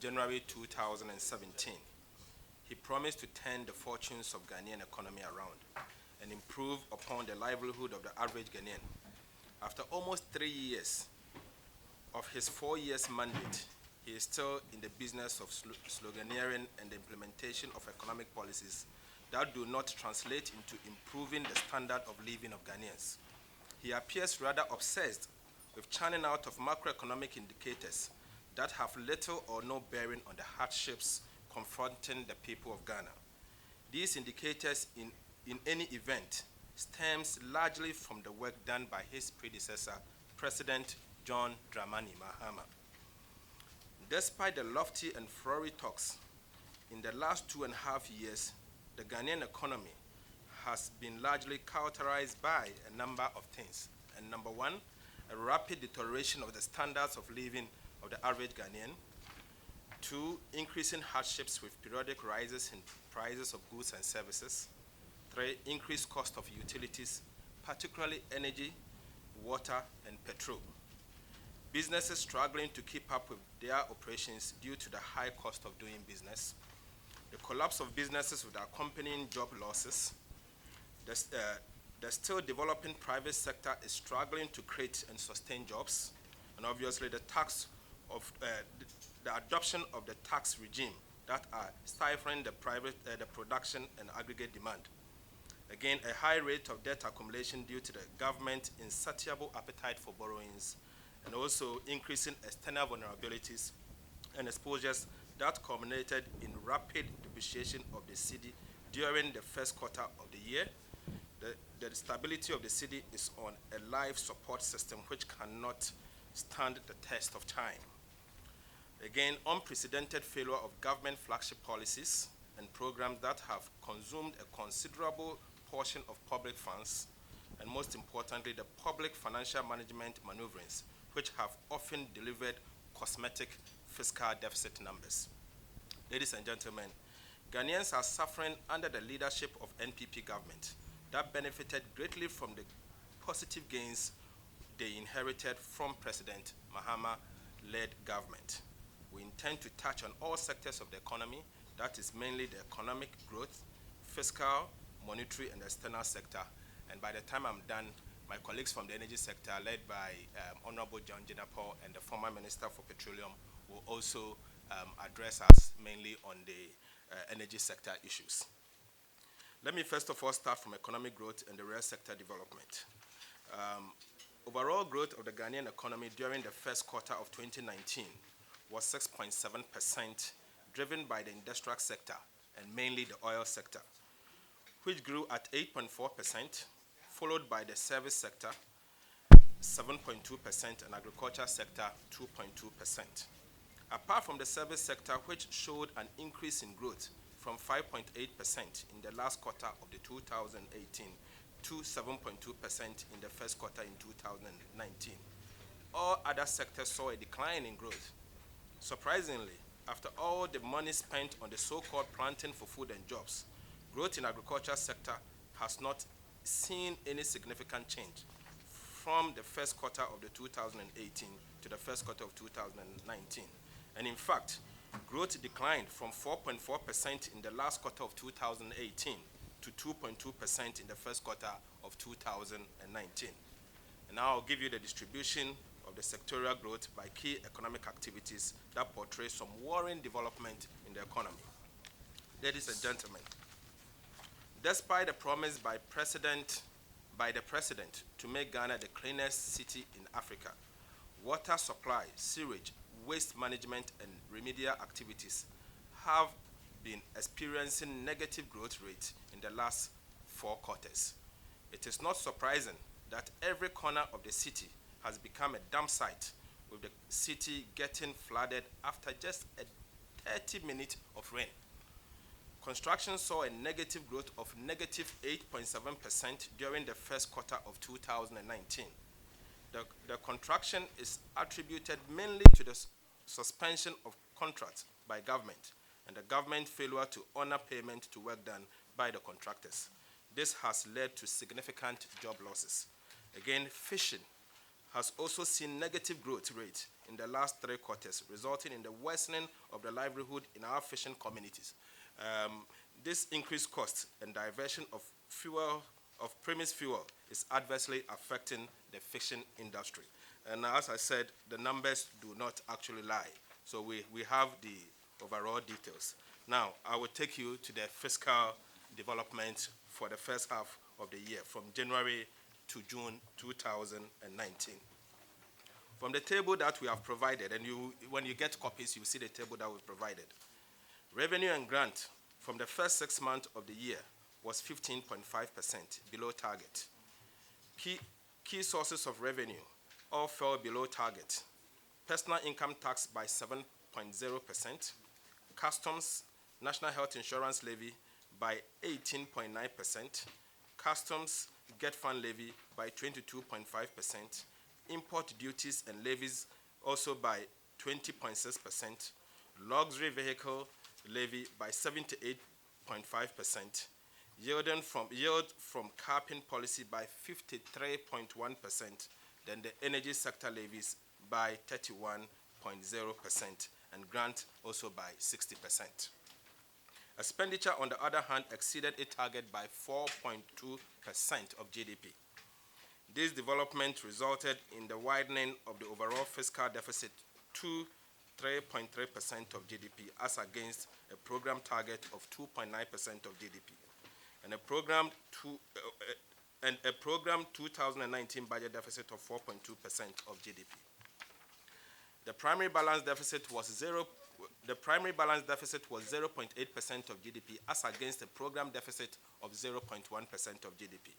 January 2017. He promised to turn the fortunes of Ghanaian economy around and improve upon the livelihood of the average Ghanaian. After almost 3 years of his 4 years mandate, he is still in the business of sloganeering and the implementation of economic policies that do not translate into improving the standard of living of Ghanaians. He appears rather obsessed with churning out of macroeconomic indicators that have little or no bearing on the hardships confronting the people of Ghana. These indicators, in any event, stems largely from the work done by his predecessor, President John Dramani Mahama. Despite the lofty and flowery talks, in the last 2.5 years, the Ghanaian economy has been largely characterized by a number of things. And number one, a rapid deterioration of the standards of living of the average Ghanaian. Two, increasing hardships with periodic rises in prices of goods and services. Three, increased cost of utilities, particularly energy, water, and petrol. Businesses struggling to keep up with their operations due to the high cost of doing business. The collapse of businesses with accompanying job losses. The still developing private sector is struggling to create and sustain jobs. And obviously the adoption of the tax regime that are stifling the production and aggregate demand. Again, a high rate of debt accumulation due to the government's insatiable appetite for borrowings, and also increasing external vulnerabilities and exposures that culminated in rapid depreciation of the cedi during the first quarter of the year. The stability of the cedi is on a life support system which cannot stand the test of time. Again, unprecedented failure of government flagship policies and programs that have consumed a considerable portion of public funds, and most importantly, the public financial management maneuverings, which have often delivered cosmetic fiscal deficit numbers. Ladies and gentlemen, Ghanaians are suffering under the leadership of NPP government that benefited greatly from the positive gains they inherited from President Mahama-led government. We intend to touch on all sectors of the economy, that is mainly the economic growth, fiscal, monetary, and external sector. And by the time I'm done, my colleagues from the energy sector, led by Honorable John Jinapor and the former Minister for Petroleum, will also address us mainly on the energy sector issues. Let me first of all start from economic growth and the real sector development. Overall growth of the Ghanaian economy during the first quarter of 2019 was 6.7%, driven by the industrial sector and mainly the oil sector, which grew at 8.4%, followed by the service sector, 7.2%, and agriculture sector, 2.2%. Apart from the service sector, which showed an increase in growth from 5.8% in the last quarter of the 2018 to 7.2% in the first quarter in 2019. All other sectors saw a decline in growth. Surprisingly, after all the money spent on the so-called planting for food and jobs, growth in agriculture sector has not seen any significant change from the first quarter of the 2018 to the first quarter of 2019. And in fact, growth declined from 4.4% in the last quarter of 2018 to 2.2% in the first quarter of 2019. And now I'll give you the distribution of the sectorial growth by key economic activities that portray some worrying development in the economy. Ladies and gentlemen, despite the promise by the president to make Ghana the cleanest city in Africa, water supply, sewage, waste management, and remedial activities have been experiencing negative growth rates in the last 4 quarters. It is not surprising that every corner of the city has become a dump site, with the city getting flooded after just a 30 minutes of rain. Construction saw a negative growth of negative 8.7% during the first quarter of 2019. The contraction is attributed mainly to the suspension of contracts by government and the government failure to honor payment to work done by the contractors. This has led to significant job losses. Again, fishing has also seen negative growth rate in the last 3 quarters, resulting in the worsening of the livelihood in our fishing communities. This increased cost and diversion of premise fuel is adversely affecting the fishing industry. And as I said, the numbers do not actually lie. So we have the overall details. Now, I will take you to the fiscal development for the first half of the year, from January to June 2019. From the table that we have provided, and when you get copies, you see the table that we've provided. Revenue and grant from the first 6 months of the year was 15.5% below target. Key sources of revenue all fell below target. Personal income tax by 7.0%, customs, national health insurance levy by 18.9%, customs get fund levy by 22.5%, import duties and levies also by 20.6%, luxury vehicle levy by 78.5%, yield from capping policy by 53.1%, then the energy sector levies by 31.0%, and grant also by 60%. Expenditure, on the other hand, exceeded its target by 4.2% of GDP. This development resulted in the widening of the overall fiscal deficit to 3.3% of GDP, as against a program target of 2.9% of GDP, and a program 2019 budget deficit of 4.2% of GDP. The primary balance deficit was 0.8% of GDP, as against a program deficit of 0.1% of GDP.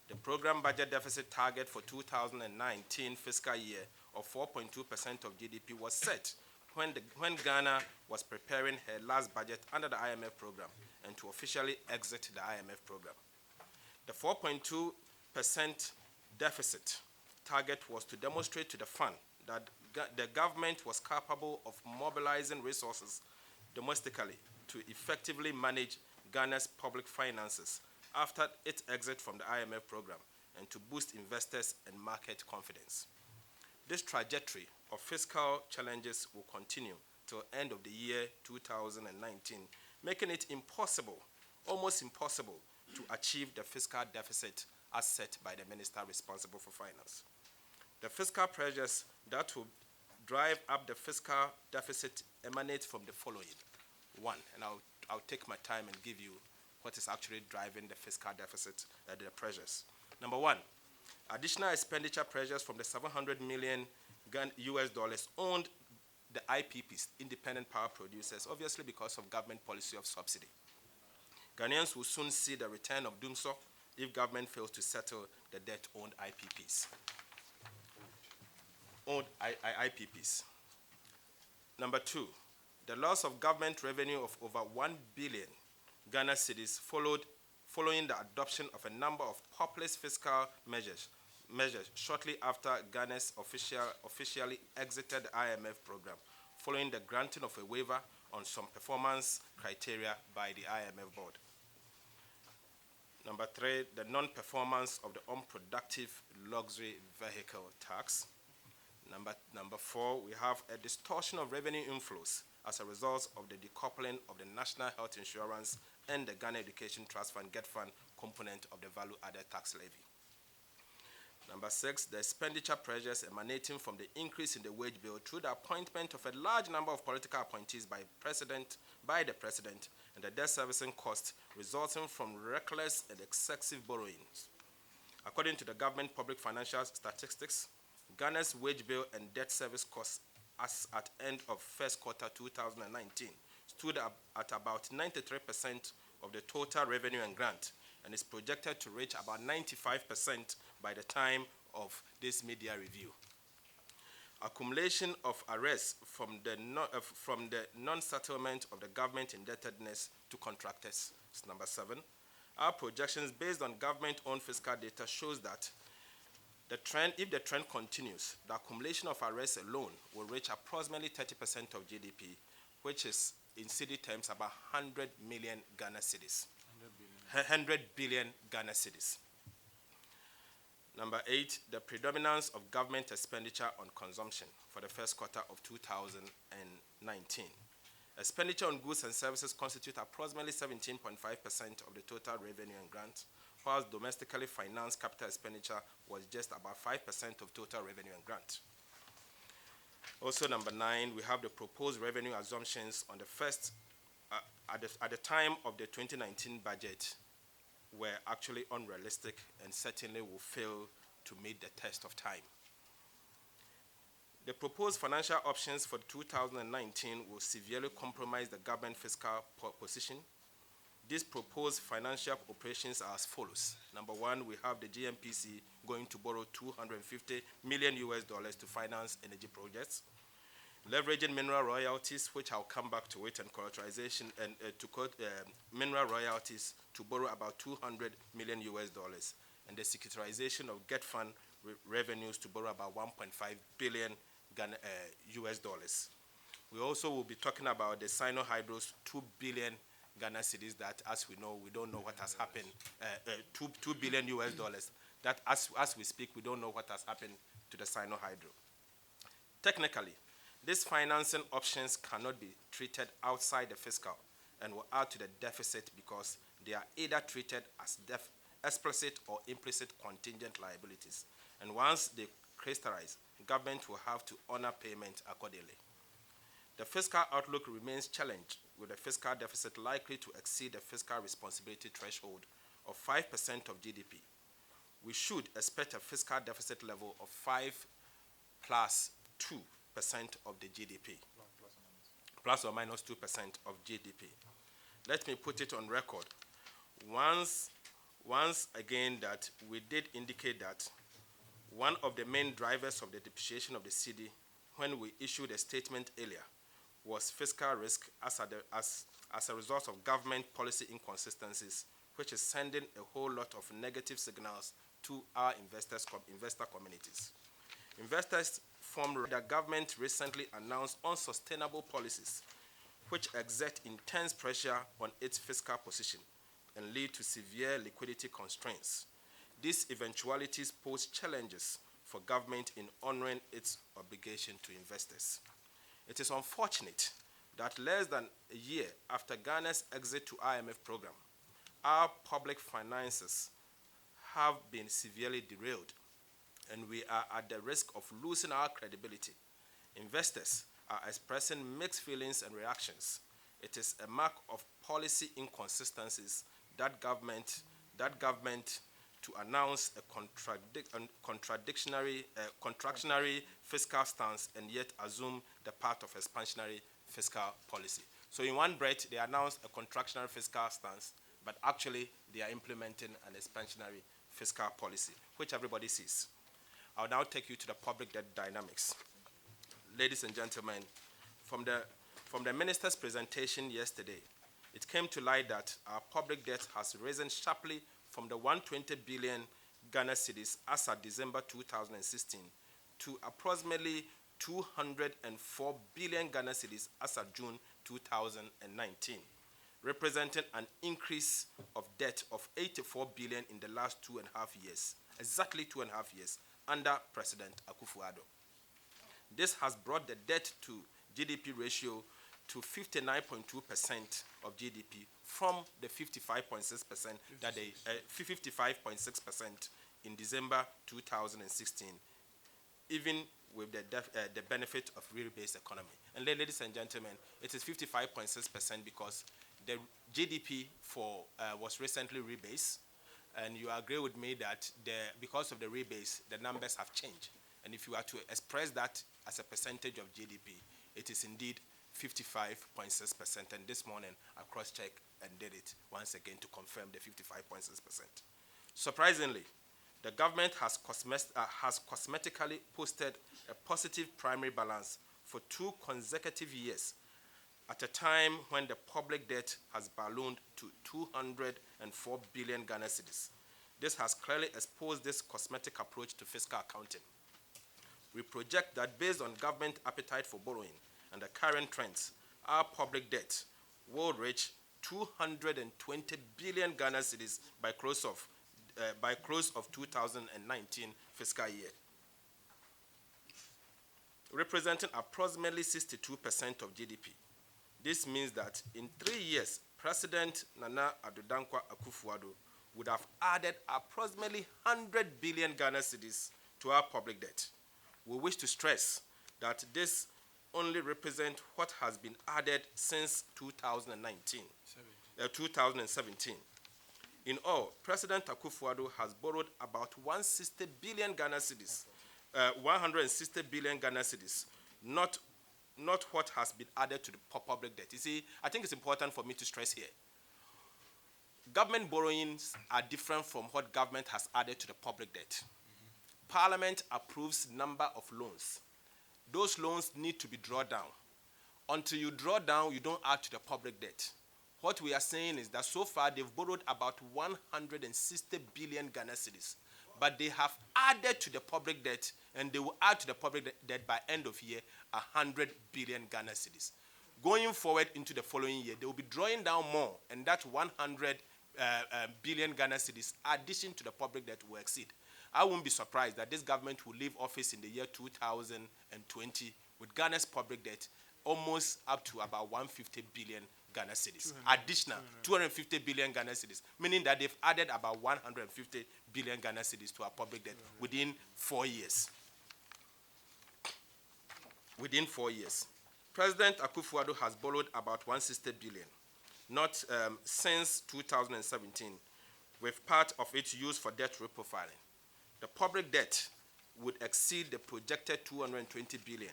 The program budget deficit target for 2019 fiscal year of 4.2% of GDP was set when Ghana was preparing her last budget under the IMF program and to officially exit the IMF program. The 4.2% deficit target was to demonstrate to the fund that the government was capable of mobilizing resources domestically to effectively manage Ghana's public finances after its exit from the IMF program, and to boost investors and market confidence. This trajectory of fiscal challenges will continue till end of the year 2019, making it impossible, almost impossible, to achieve the fiscal deficit as set by the minister responsible for finance. The fiscal pressures that will drive up the fiscal deficit emanate from the following. One, and I'll take my time and give you what is actually driving the fiscal deficit, the pressures. Number one, additional expenditure pressures from the $700 million US dollars owned the IPPs, independent power producers, obviously because of government policy of subsidy. Ghanaians will soon see the return of doomsday if government fails to settle the debt-owned IPPs. IPPs. Number two, the loss of government revenue of over 1 billion Ghana cedis following the adoption of a number of populist fiscal measures shortly after Ghana's officially exited the IMF program, following the granting of a waiver on some performance criteria by the IMF board. Number three, the non-performance of the unproductive luxury vehicle tax. Number four, we have a distortion of revenue inflows as a result of the decoupling of the National Health Insurance and the Ghana Education Trust Fund Get Fund component of the value-added tax levy. Number six, the expenditure pressures emanating from the increase in the wage bill through the appointment of a large number of political appointees by the president, and the debt servicing costs resulting from reckless and excessive borrowings. According to the government public financial statistics, Ghana's wage bill and debt service costs as at end of first quarter 2019 stood at about 93% of the total revenue and grant, and is projected to reach about 95% by the time of this media review. Accumulation of arrests from the non-settlement of the government indebtedness to contractors is number seven. Our projections based on government-owned fiscal data shows that if the trend continues, the accumulation of arrests alone will reach approximately 30% of GDP, which is in cedi terms about 100 million Ghana cedis. 100 billion Ghana cedis. Number 8, the predominance of government expenditure on consumption for the first quarter of 2019. Expenditure on goods and services constitute approximately 17.5% of the total revenue and grants, whilst domestically financed capital expenditure was just about 5% of total revenue and grant. Also, number 9, we have the proposed revenue assumptions on the first, at the time of the 2019 budget were actually unrealistic and certainly will fail to meet the test of time. The proposed financial options for 2019 will severely compromise the government fiscal position. These proposed financial operations are as follows. Number 1, we have the GMPC going to borrow $250 million to finance energy projects, leveraging mineral royalties, which I'll come back to it, and collateralization, and mineral royalties to borrow about $200 million, and the securitization of GET fund revenues to borrow about $1.5 billion US dollars. We also will be talking about the Sino Hydro's 2 billion Ghana cedis that, as we know, we don't know what has happened, 2 billion US dollars, that as we speak, we don't know what has happened to the Sino Hydro. Technically, these financing options cannot be treated outside the fiscal and will add to the deficit because they are either treated as explicit or implicit contingent liabilities. And once they crystallize, government will have to honor payment accordingly. The fiscal outlook remains challenged, with the fiscal deficit likely to exceed the fiscal responsibility threshold of 5% of GDP. We should expect a fiscal deficit level of 5 plus 2% of the GDP, plus or minus 2% of GDP. Let me put it on record once again that we did indicate that one of the main drivers of the depreciation of the cedi when we issued a statement earlier was fiscal risk as a result of government policy inconsistencies, which is sending a whole lot of negative signals to our investor communities. Investors from the government recently announced unsustainable policies which exert intense pressure on its fiscal position and lead to severe liquidity constraints. These eventualities pose challenges for government in honoring its obligation to investors. It is unfortunate that less than a year after Ghana's exit to IMF program, our public finances have been severely derailed, and we are at the risk of losing our credibility. Investors are expressing mixed feelings and reactions. It is a mark of policy inconsistencies that government to announce a contractionary fiscal stance and yet assume the path of expansionary fiscal policy. So in one breath, they announced a contractionary fiscal stance, but actually they are implementing an expansionary fiscal policy, which everybody sees. I'll now take you to the public debt dynamics. Ladies and gentlemen, from the minister's presentation yesterday, it came to light that our public debt has risen sharply from the 120 billion Ghana cedis as of December 2016 to approximately 204 billion Ghana cedis as of June 2019, representing an increase of debt of 84 billion in the last 2.5 years, exactly 2.5 years, under President Akufo-Addo. This has brought the debt to GDP ratio to 59.2% of GDP from the 55.6% that 55.6% in December 2016, even with the benefit of real-based economy. And ladies and gentlemen, it is 55.6% because the GDP was recently rebased, and you agree with me that because of the rebase, the numbers have changed. And if you are to express that as a percentage of GDP, it is indeed 55.6%. And this morning, I cross-checked and did it once again to confirm the 55.6%. Surprisingly, the government has cosmetically posted a positive primary balance for 2 consecutive years at a time when the public debt has ballooned to 204 billion Ghana cedis. This has clearly exposed this cosmetic approach to fiscal accounting. We project that based on government appetite for borrowing and the current trends, our public debt will reach 220 billion Ghana cedis by close of by close of 2019 fiscal year, representing approximately 62% of GDP. This means that in 3 years, President Nana Addo Dankwa Akufo-Addo would have added approximately 100 billion Ghana cedis to our public debt. We wish to stress that this only represents what has been added since 2017. In all, President Akufo-Addo has borrowed about 160 billion Ghana cedis, 160 billion Ghana cedis, not what has been added to the public debt. You see, I think it's important for me to stress here. Government borrowings are different from what government has added to the public debt. Parliament approves number of loans. Those loans need to be drawn down. Until you draw down, you don't add to the public debt. What we are saying is that so far they've borrowed about 160 billion Ghana cedis, but they have added to the public debt, and they will add to the public debt by end of year 100 billion Ghana cedis. Going forward into the following year, they will be drawing down more, and that 100 billion Ghana cedis addition to the public debt will exceed. I won't be surprised that this government will leave office in the year 2020 with Ghana's public debt almost up to about 150 billion Ghana cedis. Additional 250 billion Ghana cedis, meaning that they've added about 150 billion Ghana cedis to our public debt within 4 years. Within 4 years. President Akufo-Addo has borrowed about 160 billion, not since 2017, with part of it used for debt reprofiling. The public debt would exceed the projected 220 billion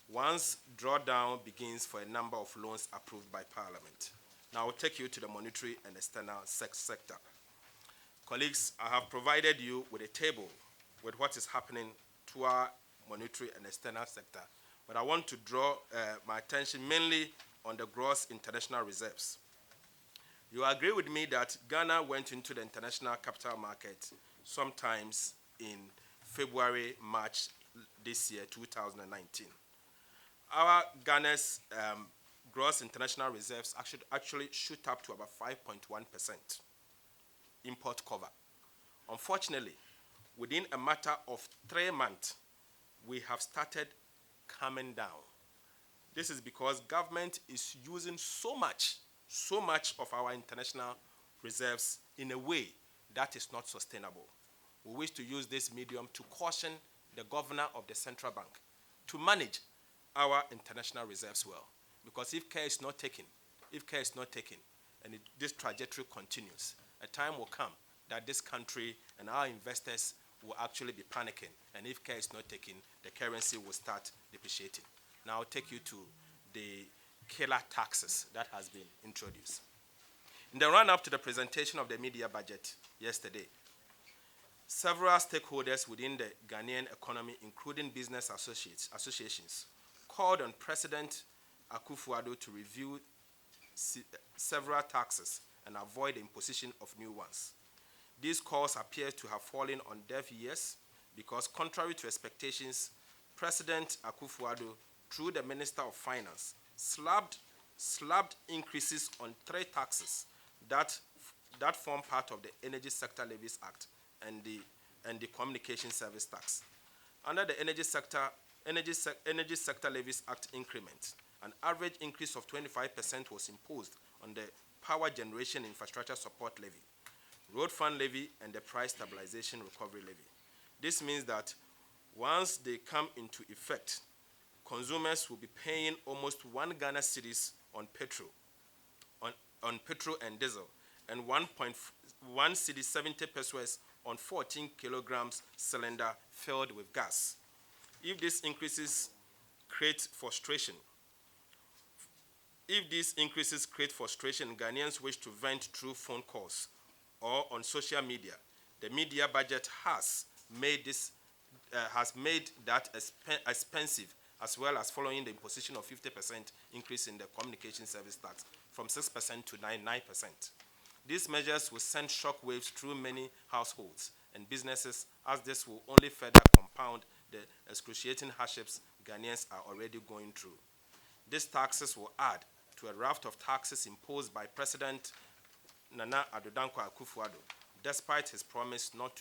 once drawdown begins for a number of loans approved by Parliament. Now I'll take you to the monetary and external sector. Colleagues, I have provided you with a table with what is happening to our monetary and external sector, but I want to draw my attention mainly on the gross international reserves. You agree with me that Ghana went into the international capital market sometimes in February, March this year, 2019. Our Ghana's gross international reserves actually shoot up to about 5.1% import cover. Unfortunately, within a matter of 3 months, we have started coming down. This is because government is using so much of our international reserves in a way that is not sustainable. We wish to use this medium to caution the governor of the central bank to manage our international reserves well. Because if care is not taken, and this trajectory continues, a time will come that this country and our investors will actually be panicking. And if care is not taken, the currency will start depreciating. Now I'll take you to the killer taxes that has been introduced. In the run-up to the presentation of the media budget yesterday, several stakeholders within the Ghanaian economy, including business associations, called on President Akufo-Addo to review several taxes and avoid the imposition of new ones. These calls appear to have fallen on deaf ears because, contrary to expectations, President Akufo-Addo, through the Minister of Finance, slabbed increases on 3 taxes that form part of the Energy Sector Levies Act and the Communication Service Tax. Under the Energy Sector Levies Act increment, an average increase of 25% was imposed on the Power Generation Infrastructure Support Levy, Road Fund Levy, and the Price Stabilization Recovery Levy. This means that once they come into effect, consumers will be paying almost 1 Ghana cedis on petrol and diesel, and 1 cedi 70 pesos on 14 kilograms cylinder filled with gas. If these increases create frustration, Ghanaians wish to vent through phone calls or on social media, the media budget has made that expensive, as well as following the imposition of 50% increase in the communication service tax from 6% to 9%. These measures will send shockwaves through many households and businesses, as this will only further compound the excruciating hardships Ghanaians are already going through. These taxes will add to a raft of taxes imposed by President Nana Addo Dankwa Akufo-Addo despite his promise not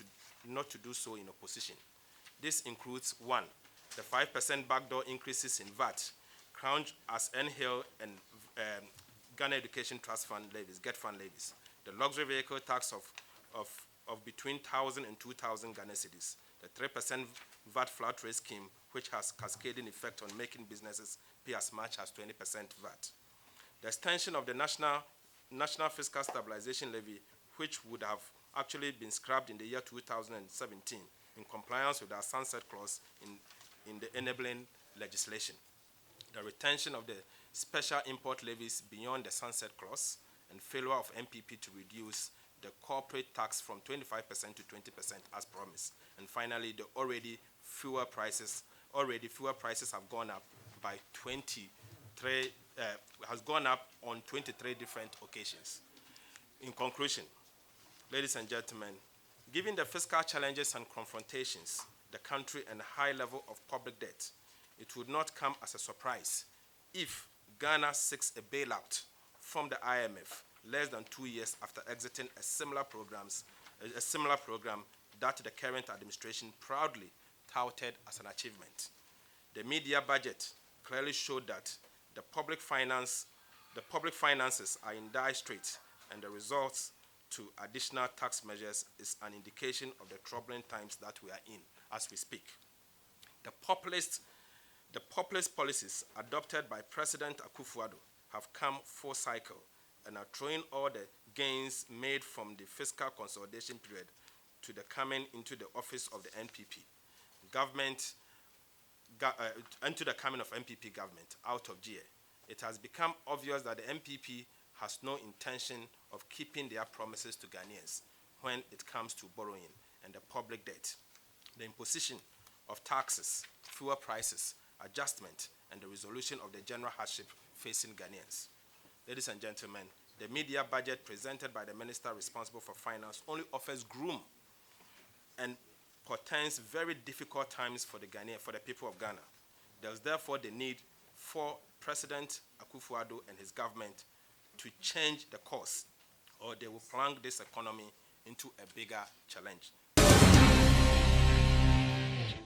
to do so in opposition. This includes 1, the 5% backdoor increases in VAT, crowned as NHIL and Ghana Education Trust Fund levies, GET Fund levies, the luxury vehicle tax of between 1,000 and 2,000 Ghana cedis, the 3% VAT flat rate scheme, which has cascading effect on making businesses pay as much as 20% VAT. The extension of the National Fiscal Stabilization Levy, which would have actually been scrapped in the year 2017 in compliance with our sunset clause in the enabling legislation. The retention of the special import levies beyond the sunset clause and failure of MPP to reduce the corporate tax from 25% to 20% as promised. And finally, the already fuel prices have gone up by 23, has gone up on 23 different occasions. In conclusion, ladies and gentlemen, given the fiscal challenges and confrontations, the country and high level of public debt, it would not come as a surprise if Ghana seeks a bailout from the IMF less than 2 years after exiting a similar program that the current administration proudly touted as an achievement. The media budget clearly showed that the public finances are in dire straits, and the results to additional tax measures is an indication of the troubling times that we are in as we speak. The populist policies adopted by President Akufo-Addo have come full cycle and are throwing all the gains made from the fiscal consolidation period to the coming into the office of the NPP government, and to the coming of NPP government out of GA. It has become obvious that the NPP has no intention of keeping their promises to Ghanaians when it comes to borrowing and the public debt, the imposition of taxes, fuel prices, adjustment, and the resolution of the general hardship facing Ghanaians. Ladies and gentlemen, the media budget presented by the minister responsible for finance only offers gloom and portends very difficult times for the people of Ghana. There's therefore the need for President Akufo-Addo and his government to change the course, or they will plunge this economy into a bigger challenge.